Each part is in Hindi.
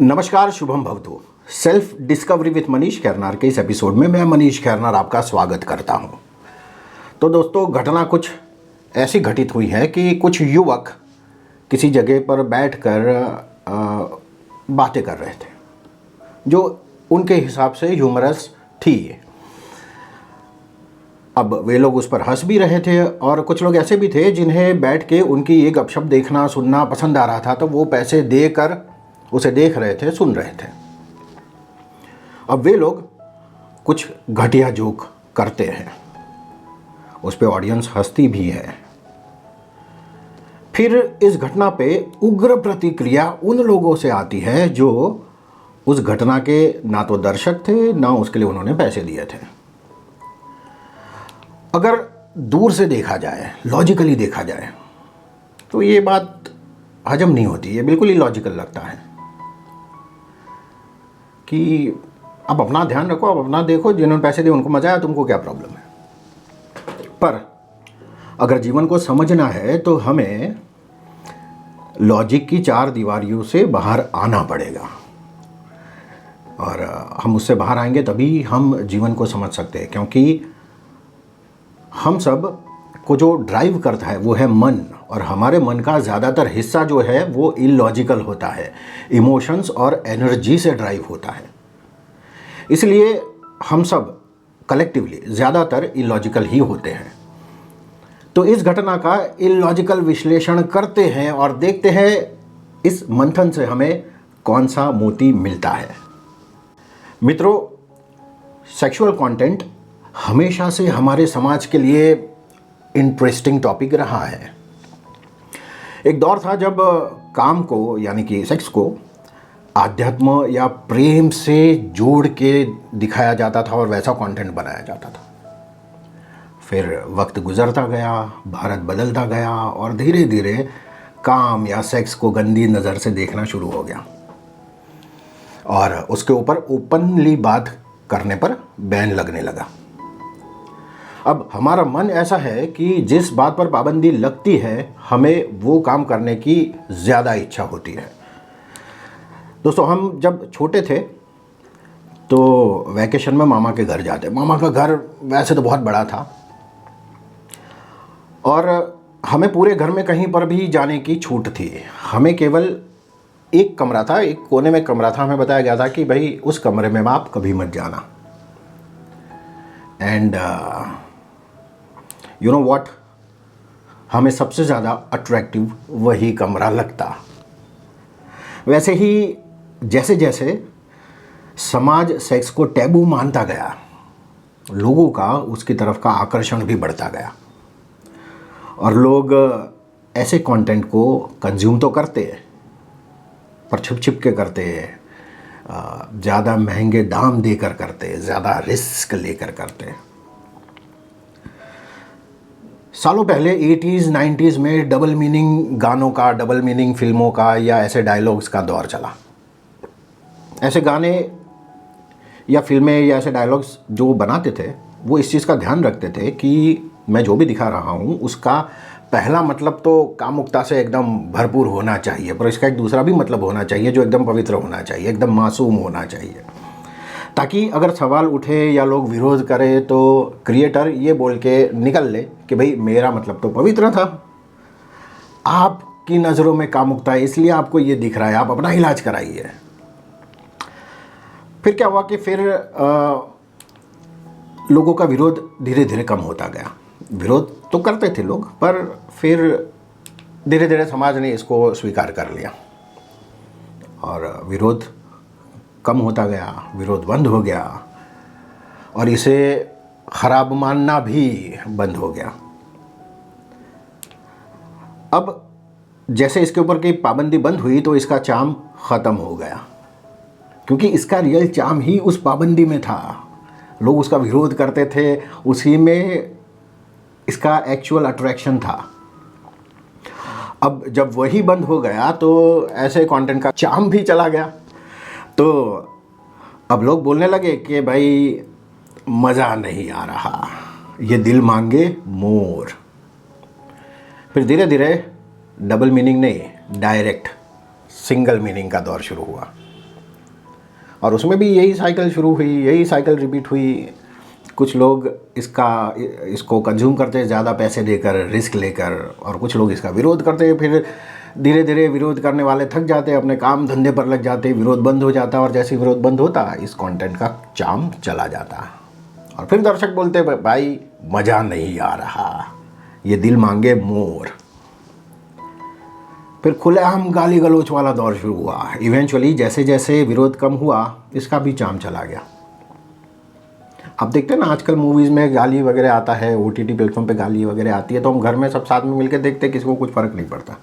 नमस्कार, शुभम भवतु। Self discovery with Manish Khairnar के इस एपिसोड में मैं मनीष खैरनार आपका स्वागत करता हूं। तो दोस्तों, घटना कुछ ऐसी घटित हुई है कि कुछ युवक किसी जगह पर बैठकर बातें कर रहे थे जो उनके हिसाब से ह्यूमरस थी। अब वे लोग उस पर हंस भी रहे थे और कुछ लोग ऐसे भी थे जिन्हें बैठ के उनकी ये गपशप देखना सुनना पसंद आ रहा था, तो वो पैसे देकर उसे देख रहे थे, सुन रहे थे। अब वे लोग कुछ घटिया जोक करते हैं, उस पे ऑडियंस हंसती भी है। फिर इस घटना पे उग्र प्रतिक्रिया उन लोगों से आती है जो उस घटना के ना तो दर्शक थे, ना उसके लिए उन्होंने पैसे दिए थे। अगर दूर से देखा जाए, लॉजिकली देखा जाए, तो ये बात हजम नहीं होती। ये बिल्कुल ही लॉजिकल लगता है कि अब अपना ध्यान रखो, अब अपना देखो, जिन्होंने पैसे दिए उनको मजा आया, तुमको क्या प्रॉब्लम है। पर अगर जीवन को समझना है तो हमें लॉजिक की चार दीवारियों से बाहर आना पड़ेगा, और हम उससे बाहर आएंगे तभी हम जीवन को समझ सकते हैं। क्योंकि हम सब को जो ड्राइव करता है वो है मन, और हमारे मन का ज़्यादातर हिस्सा जो है वो इलॉजिकल होता है, इमोशंस और एनर्जी से ड्राइव होता है। इसलिए हम सब कलेक्टिवली ज़्यादातर इलॉजिकल ही होते हैं। तो इस घटना का इलॉजिकल विश्लेषण करते हैं और देखते हैं इस मंथन से हमें कौन सा मोती मिलता है। मित्रों, सेक्सुअल कंटेंट हमेशा से हमारे समाज के लिए इंटरेस्टिंग टॉपिक रहा है। एक दौर था जब काम को, यानी कि सेक्स को, आध्यात्म या प्रेम से जोड़ के दिखाया जाता था और वैसा कंटेंट बनाया जाता था। फिर वक्त गुजरता गया, भारत बदलता गया और धीरे धीरे काम या सेक्स को गंदी नज़र से देखना शुरू हो गया और उसके ऊपर ओपनली बात करने पर बैन लगने लगा। अब हमारा मन ऐसा है कि जिस बात पर पाबंदी लगती है हमें वो काम करने की ज़्यादा इच्छा होती है। दोस्तों, हम जब छोटे थे तो वैकेशन में मामा के घर जाते। मामा का घर वैसे तो बहुत बड़ा था और हमें पूरे घर में कहीं पर भी जाने की छूट थी। हमें केवल एक कमरा था, एक कोने में कमरा था। हमें बताया गया था कि भाई उस कमरे में आप कभी मत जाना। एंड यू नो व्हाट, हमें सबसे ज़्यादा अट्रैक्टिव वही कमरा लगता। वैसे ही जैसे जैसे समाज सेक्स को टैबू मानता गया, लोगों का उसकी तरफ का आकर्षण भी बढ़ता गया और लोग ऐसे कंटेंट को कंज्यूम तो करते हैं पर छिप छिप के करते हैं, ज़्यादा महंगे दाम देकर करते हैं, ज़्यादा रिस्क लेकर करते हैं। सालों पहले 80s 90s में डबल मीनिंग गानों का, डबल मीनिंग फिल्मों का या ऐसे डायलॉग्स का दौर चला। ऐसे गाने या फिल्में या ऐसे डायलॉग्स जो बनाते थे वो इस चीज़ का ध्यान रखते थे कि मैं जो भी दिखा रहा हूँ उसका पहला मतलब तो कामुकता से एकदम भरपूर होना चाहिए, पर इसका एक दूसरा भी मतलब होना चाहिए जो एकदम पवित्र होना चाहिए, एकदम मासूम होना चाहिए, ताकि अगर सवाल उठे या लोग विरोध करें तो क्रिएटर ये बोल के निकल ले कि भाई मेरा मतलब तो पवित्र था, आपकी नज़रों में कामुकता है इसलिए आपको ये दिख रहा है, आप अपना इलाज कराइए। फिर क्या हुआ कि फिर लोगों का विरोध धीरे धीरे कम होता गया। विरोध तो करते थे लोग, पर फिर धीरे धीरे समाज ने इसको स्वीकार कर लिया और विरोध कम होता गया, विरोध बंद हो गया और इसे खराब मानना भी बंद हो गया। अब जैसे इसके ऊपर की पाबंदी बंद हुई तो इसका चार्म ख़त्म हो गया, क्योंकि इसका रियल चार्म ही उस पाबंदी में था। लोग उसका विरोध करते थे, उसी में इसका एक्चुअल अट्रैक्शन था। अब जब वही बंद हो गया तो ऐसे कंटेंट का चार्म भी चला गया। तो अब लोग बोलने लगे कि भाई मज़ा नहीं आ रहा, ये दिल मांगे मोर। फिर धीरे धीरे डबल मीनिंग नहीं, डायरेक्ट सिंगल मीनिंग का दौर शुरू हुआ। और उसमें भी यही साइकिल शुरू हुई, यही साइकिल रिपीट हुई। कुछ लोग इसको कंज्यूम करते हैं ज़्यादा पैसे देकर, रिस्क लेकर, और कुछ लोग इसका विरोध करते हैं। फिर धीरे धीरे विरोध करने वाले थक जाते हैं, अपने काम धंधे पर लग जाते, विरोध बंद हो जाता, और जैसे विरोध बंद होता इस कंटेंट का चार्म चला जाता। और फिर दर्शक बोलते भाई मज़ा नहीं आ रहा, ये दिल मांगे मोर। फिर खुलेआम गाली गलौच वाला दौर शुरू हुआ। इवेंचुअली जैसे जैसे विरोध कम हुआ, इसका भी चार्म चला गया। आप देखते हैं ना आजकल मूवीज़ में गाली वगैरह आता है, OTT प्लेटफॉर्म पे गाली वगैरह आती है, तो हम घर में सब साथ में मिलकर देखते हैं, किसी को कुछ फ़र्क नहीं पड़ता।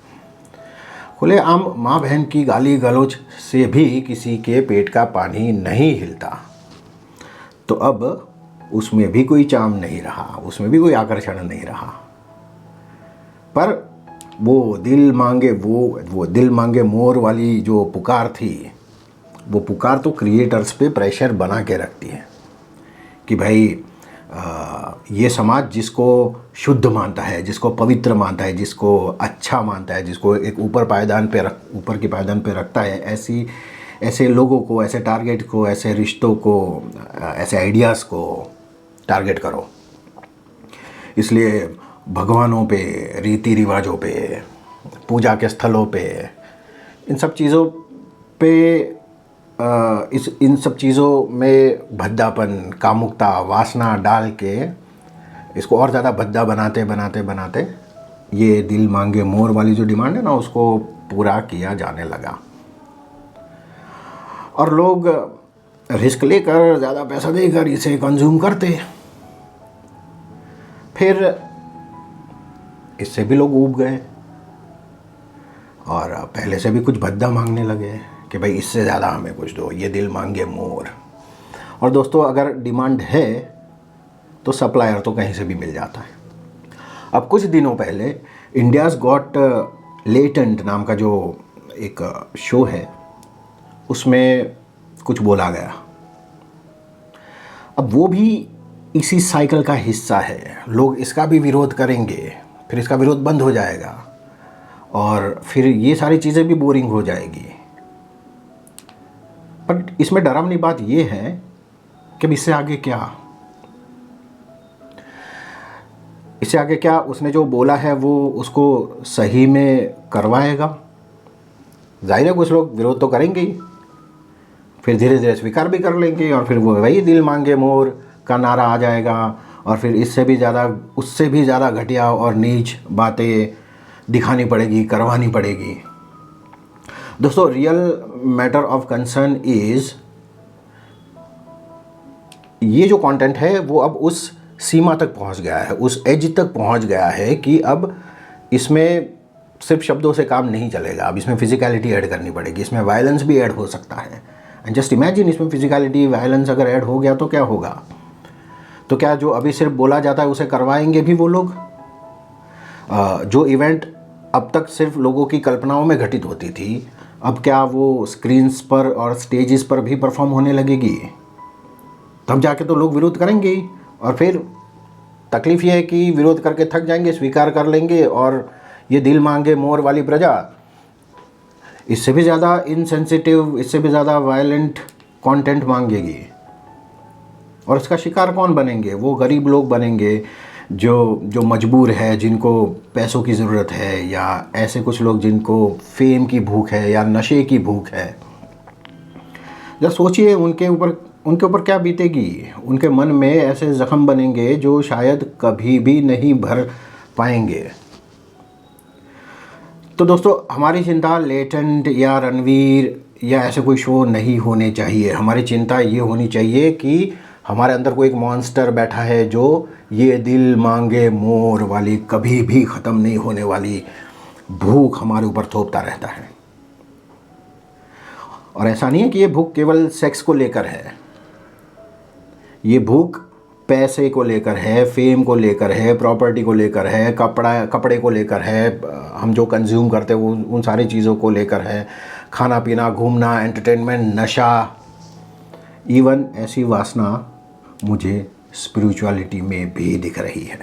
खुलेआम माँ बहन की गाली गलौच से भी किसी के पेट का पानी नहीं हिलता। तो अब उसमें भी कोई चार्म नहीं रहा, उसमें भी कोई आकर्षण नहीं रहा। पर वो दिल मांगे मोर वाली जो पुकार थी, वो पुकार तो क्रिएटर्स पे प्रेशर बना के रखती है कि भाई ये समाज जिसको शुद्ध मानता है, जिसको पवित्र मानता है, जिसको अच्छा मानता है, जिसको एक ऊपर की पायदान पे रखता है, ऐसे लोगों को, ऐसे टारगेट को, ऐसे रिश्तों को, ऐसे आइडियाज़ को टारगेट करो। इसलिए भगवानों पे, रीति रिवाजों पे, पूजा के स्थलों पे, इन सब चीज़ों पे इन सब चीज़ों में भद्दापन, कामुकता, वासना डाल के इसको और ज़्यादा भद्दा बनाते ये दिल मांगे मोर वाली जो डिमांड है ना, उसको पूरा किया जाने लगा। और लोग रिस्क लेकर, ज़्यादा पैसा देकर इसे कंज्यूम करते। फिर इससे भी लोग ऊब गए और पहले से भी कुछ भद्दा मांगने लगे कि भाई इससे ज़्यादा हमें कुछ दो, ये दिल मांगे मोर। और दोस्तों अगर डिमांड है तो सप्लायर तो कहीं से भी मिल जाता है। अब कुछ दिनों पहले इंडियाज़ गॉट लेटेंट नाम का जो एक शो है, उसमें कुछ बोला गया। अब वो भी इसी साइकिल का हिस्सा है। लोग इसका भी विरोध करेंगे, फिर इसका विरोध बंद हो जाएगा, और फिर ये सारी चीज़ें भी बोरिंग हो जाएगी। पर इसमें डरावनी बात ये है कि इससे आगे क्या उसने जो बोला है वो उसको सही में करवाएगा। जाहिर है कुछ लोग विरोध तो करेंगे ही, फिर धीरे धीरे स्वीकार भी कर लेंगे, और फिर वो वही दिल मांगे मोर का नारा आ जाएगा, और फिर उससे भी ज़्यादा घटिया और नीच बातें दिखानी पड़ेगी, करवानी पड़ेगी। दोस्तों real matter of concern is, ये जो कंटेंट है वो अब उस सीमा तक पहुंच गया है, उस एज तक पहुंच गया है कि अब इसमें सिर्फ शब्दों से काम नहीं चलेगा। अब इसमें फिजिकलिटी ऐड करनी पड़ेगी, इसमें वायलेंस भी ऐड हो सकता है। एंड जस्ट इमेजिन, इसमें फिजिकलिटी, वायलेंस अगर ऐड हो गया तो क्या होगा? तो क्या जो अभी सिर्फ बोला जाता है उसे करवाएंगे भी वो लोग? जो इवेंट अब तक सिर्फ लोगों की कल्पनाओं में घटित होती थी, अब क्या वो स्क्रीन्स पर और स्टेजेस पर भी परफॉर्म होने लगेगी? तब जाके तो लोग विरोध करेंगे ही, और फिर तकलीफ़ ये है कि विरोध करके थक जाएंगे, स्वीकार कर लेंगे, और ये दिल मांगे मोर वाली प्रजा इससे भी ज़्यादा इनसेंसिटिव, इससे भी ज़्यादा वायलेंट कंटेंट मांगेगी। और इसका शिकार कौन बनेंगे? वो गरीब लोग बनेंगे जो मजबूर है, जिनको पैसों की ज़रूरत है, या ऐसे कुछ लोग जिनको फेम की भूख है या नशे की भूख है। जब सोचिए उनके ऊपर क्या बीतेगी। उनके मन में ऐसे ज़ख्म बनेंगे जो शायद कभी भी नहीं भर पाएंगे। तो दोस्तों हमारी चिंता लेटेंट या रणवीर या ऐसे कोई शो नहीं होने चाहिए। हमारी चिंता ये होनी चाहिए कि हमारे अंदर कोई एक मॉन्स्टर बैठा है जो ये दिल मांगे मोर वाली, कभी भी ख़त्म नहीं होने वाली भूख हमारे ऊपर थोपता रहता है। और ऐसा नहीं है कि ये भूख केवल सेक्स को लेकर है, ये भूख पैसे को लेकर है, फेम को लेकर है, प्रॉपर्टी को लेकर है, कपड़े को लेकर है, हम जो कंज्यूम करते हैं वो उन सारी चीज़ों को लेकर है, खाना पीना, घूमना, एंटरटेनमेंट, नशा। इवन ऐसी वासना मुझे स्पिरिचुअलिटी में भी दिख रही है,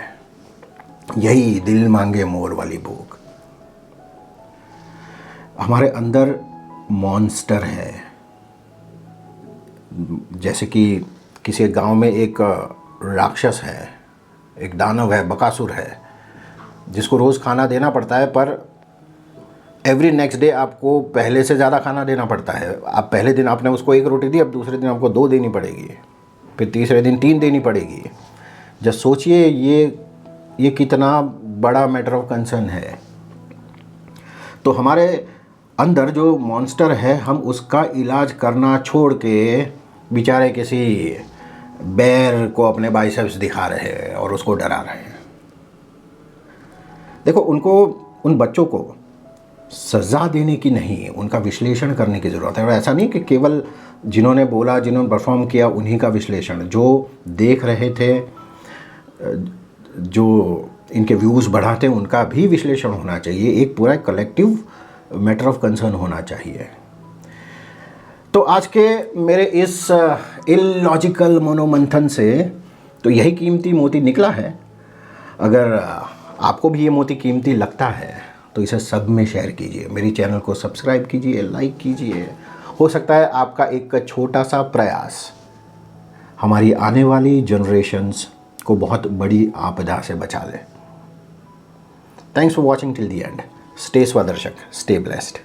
यही दिल मांगे मोर वाली भूख। हमारे अंदर मॉन्स्टर है, जैसे कि किसी गांव में एक राक्षस है, एक दानव है, बकासुर है, जिसको रोज़ खाना देना पड़ता है, पर एवरी नेक्स्ट डे आपको पहले से ज़्यादा खाना देना पड़ता है। आप पहले दिन आपने उसको 1 रोटी दी, अब दूसरे दिन आपको 2 देनी पड़ेगी, फिर तीसरे दिन 3 देनी पड़ेगी। जब सोचिए ये कितना बड़ा मैटर ऑफ कंसर्न है। तो हमारे अंदर जो मॉन्स्टर है, हम उसका इलाज करना छोड़ के बेचारे किसी बेर को अपने बाइसेप्स दिखा रहे हैं और उसको डरा रहे हैं। देखो, उन बच्चों को सज़ा देने की नहीं, उनका विश्लेषण करने की ज़रूरत है। और ऐसा नहीं कि केवल जिन्होंने बोला, जिन्होंने परफॉर्म किया, उन्हीं का विश्लेषण। जो देख रहे थे, जो इनके व्यूज़ बढ़ाते हैं, उनका भी विश्लेषण होना चाहिए। एक पूरा कलेक्टिव मैटर ऑफ कंसर्न होना चाहिए। तो आज के मेरे इस इलॉजिकल मनोमंथन से तो यही कीमती मोती निकला है। अगर आपको भी ये मोती कीमती लगता है तो इसे सब में शेयर कीजिए, मेरी चैनल को सब्सक्राइब कीजिए, लाइक कीजिए। हो सकता है आपका एक छोटा सा प्रयास हमारी आने वाली जनरेशन्स को बहुत बड़ी आपदा से बचा ले। Thanks for watching till the end. Stay स्वदर्शक, स्टे ब्लेस्ड।